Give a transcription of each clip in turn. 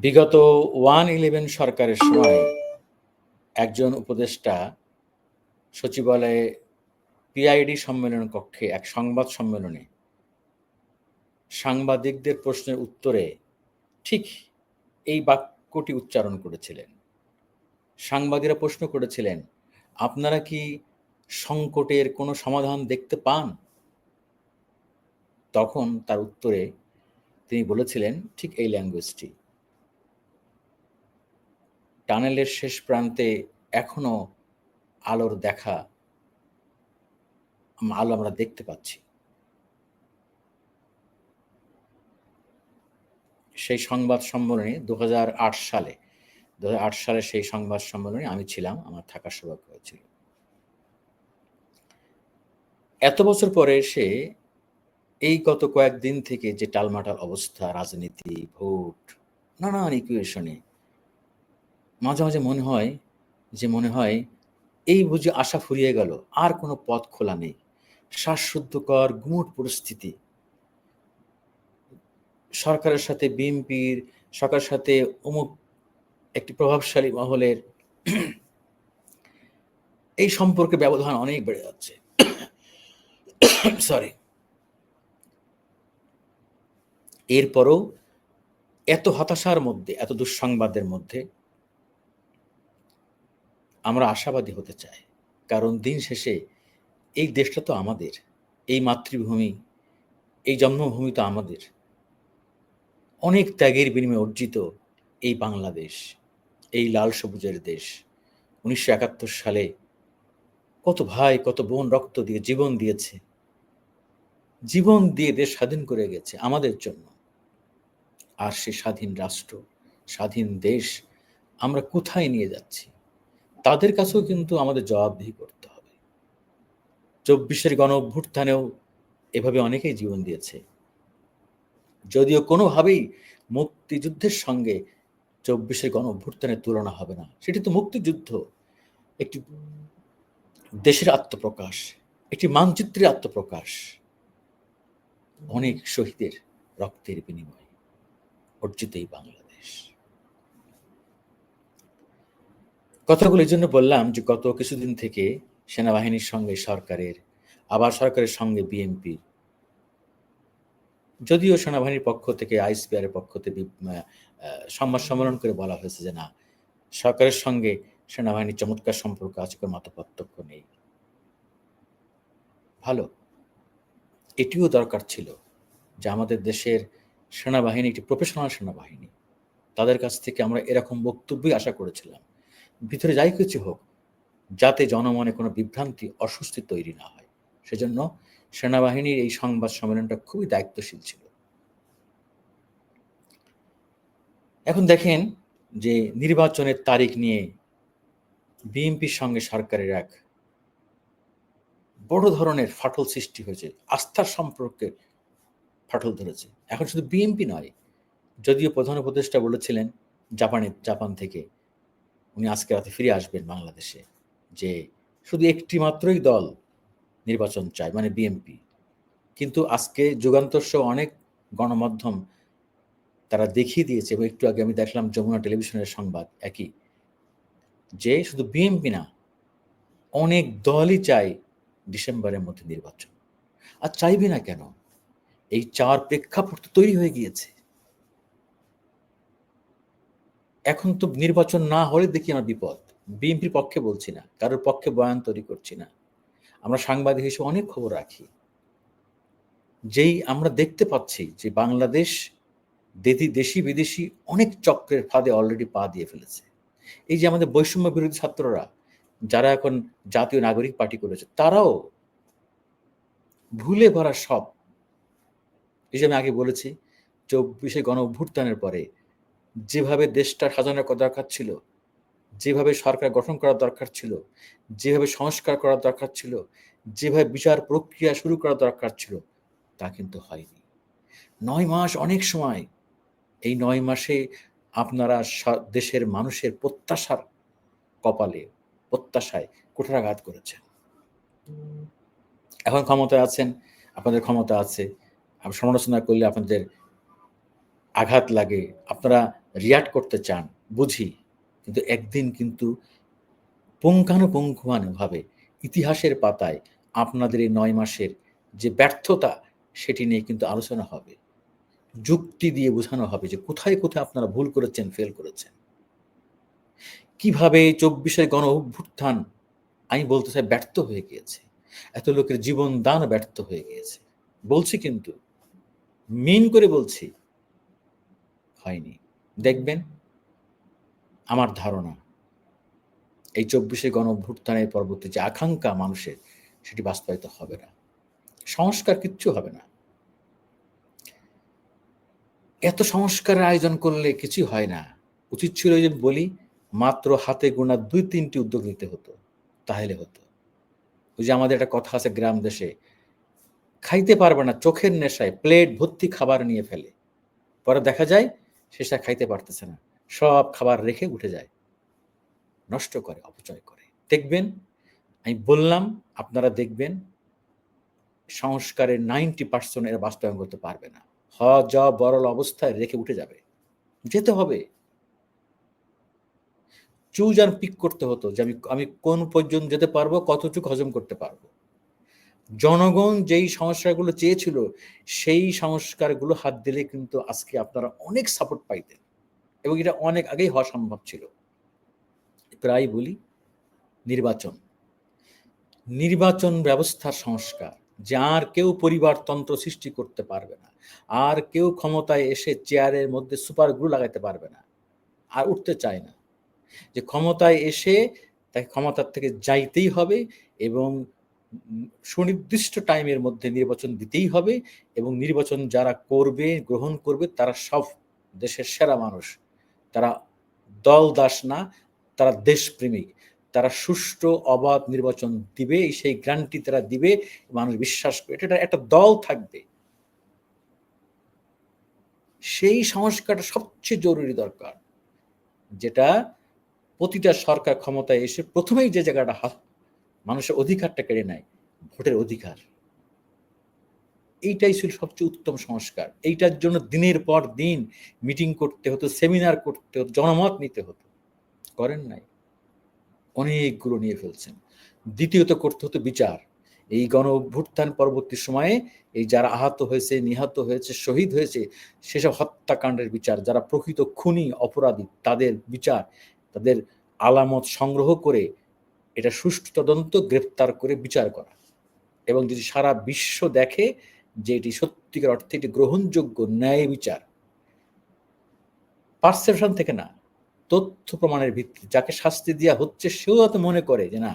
বিগত 1-11 সরকারের সময় একজন উপদেষ্টা সচিবালয়ে পিআইডি সম্মেলন কক্ষে এক সংবাদ সম্মেলনে সাংবাদিকদের প্রশ্নের উত্তরে ঠিক এই বাক্যটি উচ্চারণ করেছিলেন। সাংবাদিকরা প্রশ্ন করেছিলেন, আপনারা কি সংকটের কোনো সমাধান দেখতে পান? তখন তার উত্তরে তিনি বলেছিলেন ঠিক এই ল্যাঙ্গুয়েজটি, টানেলের শেষ প্রান্তে এখনো আলোর দেখা, আলো আমরা দেখতে পাচ্ছি। সেই সংবাদ সম্মেলনে 2008 সালে সেই সংবাদ সম্মেলনে আমি ছিলাম, আমার থাকার সৌভাগ্য হয়েছিল। এত বছর পরে এসে এই গত কয়েকদিন থেকে যে টালমাটাল অবস্থা, রাজনীতি, ভোট, নানান ইকুয়েশনে মাঝে মাঝে মনে হয় এই বুঝি আশা ফুরিয়ে গেল, আর কোনো পথ খোলা নেই, শ্বাসরুদ্ধকর গুমুট পরিস্থিতি। সরকারের সাথে বিএনপির, সরকারের সাথে অমুক একটি প্রভাবশালী মহলের এই সম্পর্কে ব্যবধান অনেক বেড়ে যাচ্ছে। সরি। এরপরও এত হতাশার মধ্যে, এত দুঃসংবাদের মধ্যে আমরা আশাবাদী হতে চাই, কারণ দিন শেষে এই দেশটা তো আমাদের, এই মাতৃভূমি, এই জন্মভূমি তো আমাদের, অনেক ত্যাগের বিনিময়ে অর্জিত এই বাংলাদেশ, এই লাল সবুজের দেশ। 1971 সালে কত ভাই কত বোন রক্ত দিয়ে জীবন দিয়েছে, জীবন দিয়ে দেশ স্বাধীন করে গেছে আমাদের জন্য। আর সে স্বাধীন রাষ্ট্র, স্বাধীন দেশ আমরা কোথায় নিয়ে যাচ্ছি, তাদের কাছেও কিন্তু আমাদের জবাবদিহি করতে হবে। 24-এর গণ অভ্যুত্থানেও এভাবে অনেকেই জীবন দিয়েছে, যদিও কোনোভাবেই মুক্তিযুদ্ধের সঙ্গে 24-এর গণ অভ্যুত্থানের তুলনা হবে না। সেটি তো মুক্তিযুদ্ধ, একটি দেশের আত্মপ্রকাশ, একটি মানচিত্রের আত্মপ্রকাশ, অনেক শহীদের রক্তের বিনিময়ে অর্জিত এই বাংলাদেশ। কথাগুলো এই জন্য বললাম যে গত কিছুদিন থেকে সেনাবাহিনীর সঙ্গে সরকারের, আবার সরকারের সঙ্গে বিএনপি, যদিও সেনাবাহিনীর পক্ষ থেকে, আইএসপিআরের পক্ষ থেকে সংবাদ সম্মেলন করে বলা হয়েছে যে না, সরকারের সঙ্গে সেনাবাহিনীর চমৎকার সম্পর্ক আছে, কোনো মতপার্থক্য নেই। ভালো, এটিও দরকার ছিল যে আমাদের দেশের সেনাবাহিনী একটি প্রফেশনাল সেনাবাহিনী, তাদের কাছ থেকে আমরা এরকম বক্তব্যই আশা করেছিলাম, ভিতরে যাই কিছু হোক, যাতে জনমনে কোনো বিভ্রান্তি, অস্বস্তি তৈরি না হয়। সেজন্য সেনাবাহিনীর এই সংবাদ সম্মেলনটা খুবই দায়িত্বশীল ছিল। এখন দেখেন যে নির্বাচনের তারিখ নিয়ে বিএনপির সঙ্গে সরকারের এক বড় ধরনের ফাটল সৃষ্টি হয়েছে, আস্থার সম্পর্কে ফাটল ধরেছে। এখন শুধু বিএনপি নয়, যদিও প্রধান উপদেষ্টা বলেছিলেন জাপান থেকে উনি আজকে রাতে ফিরে আসবেন বাংলাদেশে, যে শুধু একটি মাত্রই দল নির্বাচন চায়, মানে বিএনপি। কিন্তু আজকে যুগান্তর সহ অনেক গণমাধ্যম তারা দেখিয়ে দিয়েছে, এবং একটু আগে আমি দেখলাম যমুনা টেলিভিশনের সংবাদ একই, যে শুধু বিএনপি না, অনেক দলই চায় ডিসেম্বরের মধ্যে নির্বাচন। আর চাইবে না কেন? এই চাওয়ার প্রেক্ষাপট তো তৈরি হয়ে গিয়েছে। এখন তো নির্বাচন না হলে দেখি আমার বিপদ। বিএনপির পক্ষে বলছি না, কারোর পক্ষে বয়ান তৈরি করছি না। আমরা সাংবাদিক হিসেবে অনেক খবর রাখি। যেই আমরা দেখতে পাচ্ছি যে বাংলাদেশ দেশি বিদেশি অনেক চক্রের ফাঁদে অলরেডি পা দিয়ে ফেলেছে। এই যে আমাদের বৈষম্য বিরোধী ছাত্ররা, যারা এখন জাতীয় নাগরিক পার্টি করেছে, তারাও ভুলে ভরা সব, এই যে আমি আগে বলেছি 24-এ গণ অভ্যুত্থানের পরে যেভাবে দেশটা সাজানোর দরকার ছিল, যেভাবে সরকার গঠন করার দরকার ছিল, যেভাবে সংস্কার করার দরকার ছিল, যেভাবে বিচার প্রক্রিয়া শুরু করার দরকার ছিল, তা কিন্তু হয়নি। 9 মাস অনেক সময়। এই 9 মাসে আপনারা দেশের মানুষের প্রত্যাশার কপালে, প্রত্যাশায় কুঠারাঘাত করেছেন। এখন ক্ষমতায় আছেন, আপনাদের ক্ষমতা আছে, সমালোচনা করলে আপনাদের আঘাত লাগে, আপনারা রিয়াক্ট করতে চান, বুঝি। কিন্তু একদিন কিন্তু পুঙ্খানুপুঙ্খভাবে ইতিহাসের পাতায় আপনাদের এই ৯ মাসের যে ব্যর্থতা, সেটি নিয়ে কিন্তু আলোচনা হবে। যুক্তি দিয়ে বোঝানো হবে যে কোথায়, কোথায় আপনারা ভুল করেছেন, ফেল করেছেন। কিভাবে ২৪ গণ-অভ্যুত্থান আমি বলতে চাই ব্যর্থ হয়ে গিয়েছে। এত লোকের জীবন দান ব্যর্থ হয়ে গিয়েছে। বলছি কিন্তু, মিন করে বলছি, হয়নি। দেখবেন, আমার ধারণা এই ২৪ গণ-অভ্যুত্থানের পরবর্তী যে আকাঙ্ক্ষা মানুষের, সেটি বাস্তবায়িত হবে না। সংস্কার কিচ্ছু হবে না। এত সংস্কারের আয়োজন করলে কিছুই হয় না। উচিত ছিল যে বলি, মাত্র হাতে গোনা ২-৩ টি উদ্যোগ নিতে হতো। তাহলে হতো। ওই যে আমাদের একটা কথা আছে গ্রাম দেশে, খাইতে পারবে না চোখের নেশায় প্লেট ভর্তি খাবার নিয়ে ফেলে। পরে দেখা যায় শেষে খাইতে পারতেছে না। সব খাবার রেখে উঠে যায়। নষ্ট করে, অপচয় করে। দেখবেন, আমি বললাম, আপনারা দেখবেন সংস্কারের 90% এরা বাস্তবায়ন করতে পারবে না। বরল অবস্থায় রেখে উঠে যাবে। যেতে হবে। চুজ অ্যান্ড পিক করতে হতো যে আমি কোন পর্যন্ত যেতে পারবো, কতটুকু হজম করতে পারবো। জনগণ যেই সংস্কারগুলো চেয়েছিল, সেই সংস্কারগুলো হাত দিলে কিন্তু আজকে আপনারা অনেক সাপোর্ট পাইতেন, এবং এটা অনেক আগেই হওয়া সম্ভব ছিল। প্রায় বলি, নির্বাচন নির্বাচন ব্যবস্থার সংস্কার, যে আর কেউ পরিবারতন্ত্র সৃষ্টি করতে পারবে না, আর কেউ ক্ষমতায় এসে চেয়ারের মধ্যে সুপার গ্লু লাগাতে পারবে না, আর উঠতে চায় না। যে ক্ষমতায় এসে তাকে ক্ষমতার থেকে যাইতেই হবে, এবং সুনির্দিষ্ট টাইমের মধ্যে নির্বাচন দিতেই হবে, এবং নির্বাচন যারা করবে, গ্রহণ করবে, তারা সব দেশের সেরা মানুষ। তারা দল দাস না, তারা দেশপ্রেমিক। তারা সুষ্ঠু অবাধ নির্বাচন দিবে, সেই গ্যারান্টি তারা দিবে, মানুষ বিশ্বাস করে। এটা একটা দল থাকবে। সেই সংস্কারটা সবচেয়ে জরুরি দরকার, যেটা প্রতিটা সরকার ক্ষমতায় এসে প্রথমেই যে জায়গাটা মানুষের অধিকারটা কেড়ে নেয়, ভোটের অধিকার। এইটাই ছিল সবচেয়ে উত্তম সংস্কার। এইটার জন্য দিনের পর দিন মিটিং করতে হতো, সেমিনার করতে হতো, জনমত নিতে হতো। করেন নাই। অনেকগুলো নিয়ে ফেলছেন। দ্বিতীয়ত করতে হতো বিচার। এই গণ অভ্যুত্থান পরবর্তী সময়ে এই যারা আহত হয়েছে, নিহত হয়েছে, শহীদ হয়েছে, সেসব হত্যাকাণ্ডের বিচার, যারা প্রকৃত খুনি, অপরাধী, তাদের বিচার, তাদের আলামত সংগ্রহ করে এটা সুষ্ঠু তদন্ত, গ্রেফতার করে বিচার করা। এবং যদি সারা বিশ্ব দেখে যে এটি সত্যিকার অর্থে এটি গ্রহণযোগ্য ন্যায় বিচার, পারসেপশন থেকে না, তথ্য প্রমাণের ভিত্তি, যাকে শাস্তি দেওয়া হচ্ছে সেও হয়তো মনে করে যে না,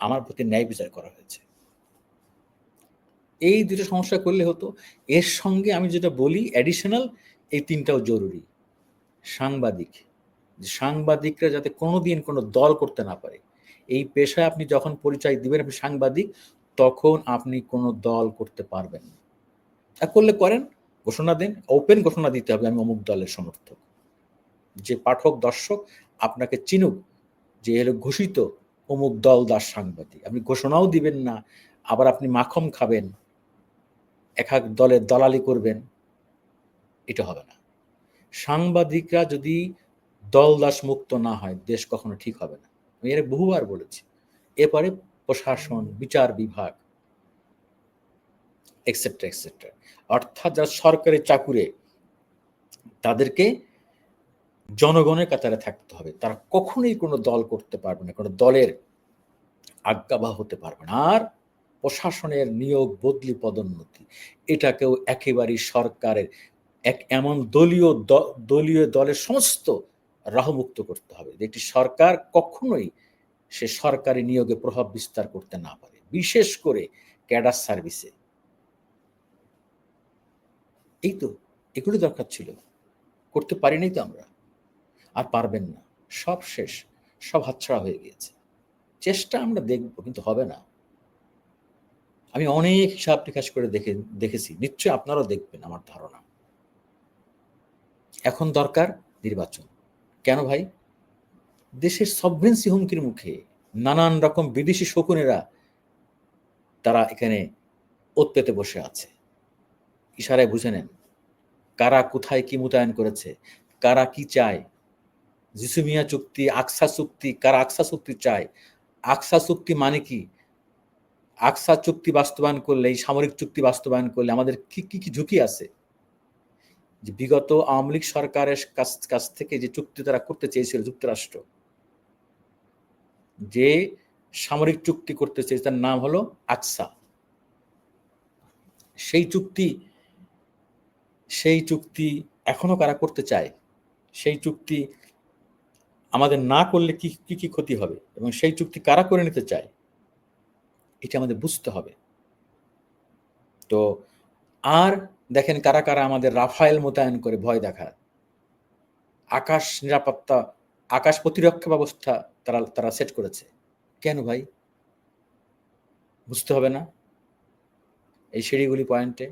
আমার প্রতি ন্যায় বিচার করা হয়েছে। এই দুটো সমস্যা করলে হতো। এর সঙ্গে আমি যেটা বলি অ্যাডিশনাল, এই তিনটাও জরুরি। সাংবাদিকরা যাতে কোনোদিন কোনো দল করতে না পারে। এই পেশায় আপনি যখন পরিচয় দিবেন আপনি সাংবাদিক, তখন আপনি কোনো দল করতে পারবেন না। করলে করেন, ঘোষণা দেন, ওপেন ঘোষণা দিতে হবে আমি অমুক দলের সমর্থক। যে পাঠক দর্শক আপনাকে চিনুক যে এলো ঘোষিত অমুক দল দাস সাংবাদিক। আপনি ঘোষণাও দিবেন না, আবার আপনি মাখন খাবেন, এক এক দলের দলালি করবেন, এটা হবে না। সাংবাদিকরা যদি দল দাস মুক্ত না হয়, দেশ কখনো ঠিক হবে না। আমি এর বহুবার বলেছি। এরপরে প্রশাসন, বিচার বিভাগ, এক্সেট্রা এক্সেট্রা, অর্থাৎ যারা সরকারি চাকুরে, তাদেরকে জনগণের কাতারে থাকতে হবে। তারা কখনোই কোনো দল করতে পারবে না, কোনো দলের আজ্ঞাবহ হতে পারবে না। আর প্রশাসনের নিয়োগ, বদলি, পদোন্নতি, এটাকেও একেবারেই সরকারের এমন দলীয় দলের সমস্ত রাহমুক্ত করতে হবে, যেটি সরকার কখনোই সে সরকারি নিয়োগে প্রভাব বিস্তার করতে না পারে, বিশেষ করে ক্যাডার সার্ভিসে। এই তো এগুলো দরকার ছিল, করতে পারিনি তো আমরা, আর পারবেন না। সব শেষ, সব হাতছাড়া হয়ে গিয়েছে। চেষ্টা আমরা দেখব, কিন্তু হবে না। আমি অনেক হিসাব নিকাশ করে দেখেছি, নিশ্চয়ই আপনারাও দেখবেন আমার ধারণা। এখন দরকার নির্বাচন। কেন ভাই? দেশের সভরেন্সি হুমকির মুখে। নানান রকম বিদেশি শকুনেরা তারা এখানে ওত পেতে বসে আছে। ইশারায় বুঝে নেন কারা কোথায় কি মোতায়েন করেছে, কারা কি চায়, জিসুমিয়া চুক্তি, আকসা চুক্তি, কারা আকসা চুক্তি চায়, আকসা চুক্তি মানে কি, আকসা চুক্তি বাস্তবায়ন করলে, এই সামরিক চুক্তি বাস্তবায়ন করলে আমাদের কি কি কি ঝুঁকি আছে, যে বিগত আওয়ামী লীগ সরকারের কাছ থেকে যে চুক্তি তারা করতে চেয়েছিল যুক্তরাষ্ট্র, যে সামরিক চুক্তি করতে চেয়েছে তার নাম হলো আকসা। সেই চুক্তি এখনো কারা করতে চায়, সেই চুক্তি আমাদের না করলে কি কি কি ক্ষতি হবে, এবং সেই চুক্তি কারা করে নিতে চায়, এটা আমাদের বুঝতে হবে। তো আর দেখেন কারা কারা আমাদের রাফায়েল মোতায়েন করে ভয় দেখায়, আকাশ নিরাপত্তা, আকাশ প্রতিরক্ষা ব্যবস্থা তারা সেট করেছে। কেন ভাই? বুঝতে হবে না? এই সিঁড়িগুলি পয়েন্টে,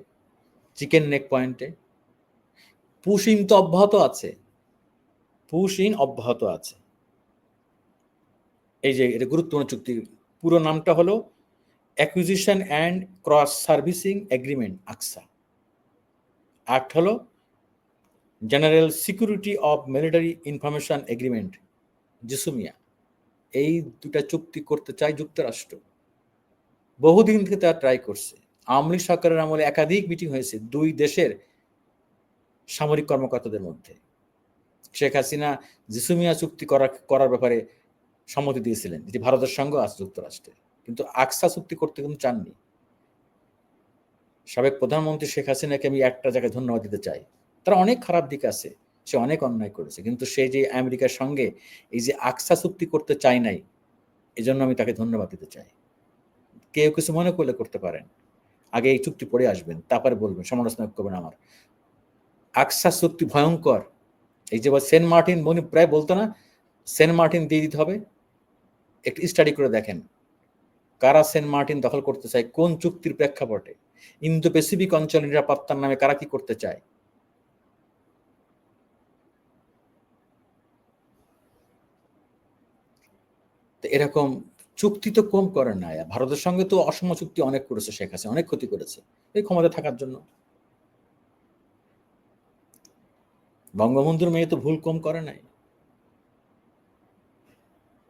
চিকেন নেক পয়েন্টে পুশ-ইন তো অব্যাহত আছে, পুশ-ইন অব্যাহত আছে। এই যে এটা গুরুত্বপূর্ণ চুক্তি, পুরো নামটা হলো acquisition and cross servicing agreement ACSA. আর্ট হলো general security of military information agreement GSOMIA. এই দুটা চুক্তি করতে চায় যুক্তরাষ্ট্র, বহুদিন থেকে তারা ট্রাই করছে। আওয়ামী লীগ সরকারের আমলে একাধিক মিটিং হয়েছে দুই দেশের সামরিক কর্মকর্তাদের মধ্যে। শেখ হাসিনা জিসুমিয়া চুক্তি করার ব্যাপারে সম্মতি দিয়েছিলেন, যেটি ভারতের সঙ্গে আছে যুক্তরাষ্ট্রের, কিন্তু আকসা চুক্তি করতে কিন্তু চাননি। সাবেক প্রধানমন্ত্রী শেখ হাসিনাকে আমি একটা জায়গায় ধন্যবাদ দিতে চাই, তার অনেক খারাপ দিক আছে, সে অনেক অন্যায় করেছে, কিন্তু সে যে আমেরিকার সঙ্গে এই যে আকসা চুক্তি করতে চায় নাই, এই জন্য আমি তাকে ধন্যবাদ দিতে চাই। কেউ কিছু মনে করলে করতে পারেন, আগে এই চুক্তি পড়ে আসবেন, তারপরে বলবেন, সমালোচনা করবেন আমার। আকসা চুক্তি ভয়ঙ্কর। এই যে সেন্ট মার্টিন মনি প্রায় বলতো না, সেন্ট মার্টিন দিয়ে দিতে হবে, একটু স্টাডি করে দেখেন কারা সেন্ট মার্টিন দখল করতে চায়, কোন চুক্তির প্রেক্ষাপটে, ইন্দো প্যাসিফিক অঞ্চল নিরাপত্তার নামে কারা কি করতে চায়। তো এরকম চুক্তি তো কম করেন না, ভারতের সঙ্গে তো অসম চুক্তি অনেক করেছে শেখ হাসিনা, অনেক ক্ষতি করেছে এই ক্ষমতা থাকার জন্য। বঙ্গবন্ধুর মেয়ে তো ভুল কম করে নাই,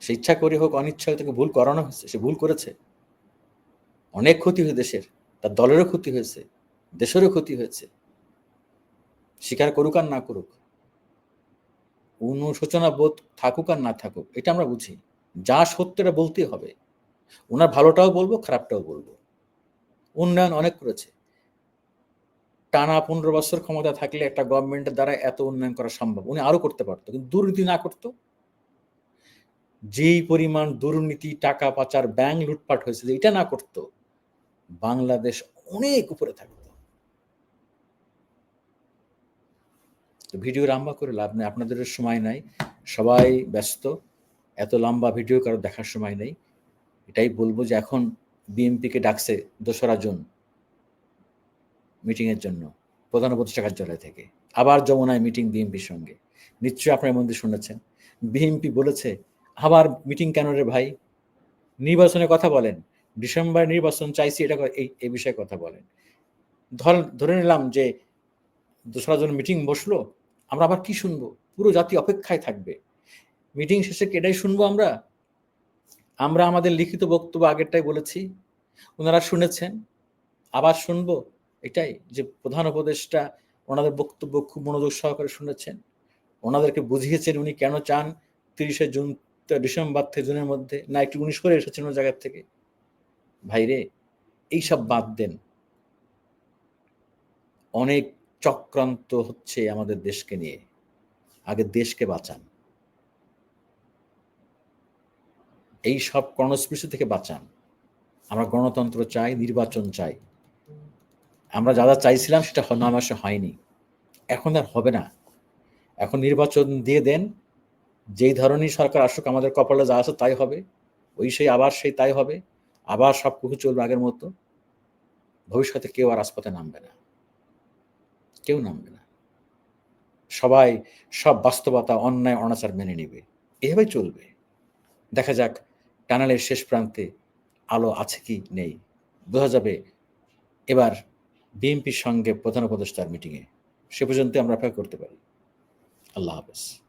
সে ইচ্ছা করে হোক অনিচ্ছা তাকে ভুল করানো হয়েছে, সে ভুল করেছে, অনেক ক্ষতি হয়েছে দেশের, তার দলেরও ক্ষতি হয়েছে, দেশেরও ক্ষতি হয়েছে, স্বীকার করুক আর না করুক, অনুশোচনা বোধ থাকুক আর না থাকুক, এটা আমরা বুঝি, যা সত্যটা বলতেই হবে। ওনার ভালোটাও বলবো, খারাপটাও বলবো। উন্নয়ন অনেক করেছে, টানা 15 বছর ক্ষমতা থাকলে একটা গভর্নমেন্টের দ্বারা এত উন্নয়ন করা সম্ভব, উনি আরো করতে পারতো, কিন্তু দুর্নীতি না করতো। যেই পরিমাণ দুর্নীতি, টাকা পাচার, ব্যাংক লুটপাট হয়েছে, এটা না করতো, বাংলাদেশ অনেক উপরে থাকতো। ভিডিও লম্বা করে লাভ নেই, আপনাদের সময় নাই, সবাই ব্যস্ত, এত লম্বা ভিডিও কারো দেখার সময় নেই। এটাই বলবো যে এখন বিএনপিকে ডাকছে 2রা জুন মিটিংয়ের জন্য প্রধান উপদেষ্টা কার্যালয় থেকে, আবার যমুনায় মিটিং বিএনপির সঙ্গে, নিশ্চয়ই আপনার মধ্যে শুনেছেন। বিএনপি বলেছে আবার মিটিং কেন রে ভাই, নির্বাচনের কথা বলেন, ডিসেম্বর নির্বাচন চাইছি, এটা এই বিষয়ে কথা বলেন। ধরে নিলাম যে 2রা জুন মিটিং বসলো, আমরা আবার কি শুনবো, পুরো জাতি অপেক্ষায় থাকবে, মিটিং শেষে এটাই শুনবো আমরা। আমরা আমাদের লিখিত বক্তব্য আগেরটাই বলেছি, ওনারা শুনেছেন, আবার শুনবো এটাই, যে প্রধান উপদেষ্টা ওনাদের বক্তব্য খুব মনোযোগ সহকারে শুনেছেন, ওনাদেরকে বুঝিয়েছেন উনি কেন চান 30শে জুন, ডিসেম্বর থেকে জুনের মধ্যে, না একটু উনি সরে এসেছেন ওই জায়গার থেকে। ভাইরে এইসব বাদ দেন, অনেক চক্রান্ত হচ্ছে আমাদের দেশকে নিয়ে, আগে দেশকে বাঁচান, এই সব কর্ণস্পৃশ থেকে বাঁচান। আমরা গণতন্ত্র চাই, নির্বাচন চাই, আমরা যা যা চাইছিলাম সেটা 9 মাসে হয়নি, এখন আর হবে না। এখন নির্বাচন দিয়ে দেন, যেই ধরনের সরকার আসুক, আমাদের কপালে যা আছে তাই হবে, সেই তাই হবে, আবার সব কিছু চলবে আগের মতো। ভবিষ্যতে কেউ আর রাজপথে নামবে না, কেউ নামবে না, সবাই সব বাস্তবতা, অন্যায় অনাচার মেনে নেবে, এভাবেই চলবে। দেখা যাক টানেলের শেষ প্রান্তে আলো আছে কি নেই, বোঝা যাবে এবার বিএনপির সঙ্গে প্রধান উপদেষ্টার মিটিংয়ে। সে পর্যন্ত আমরা অপেক্ষা করতে পারি। আল্লাহ হাফেজ।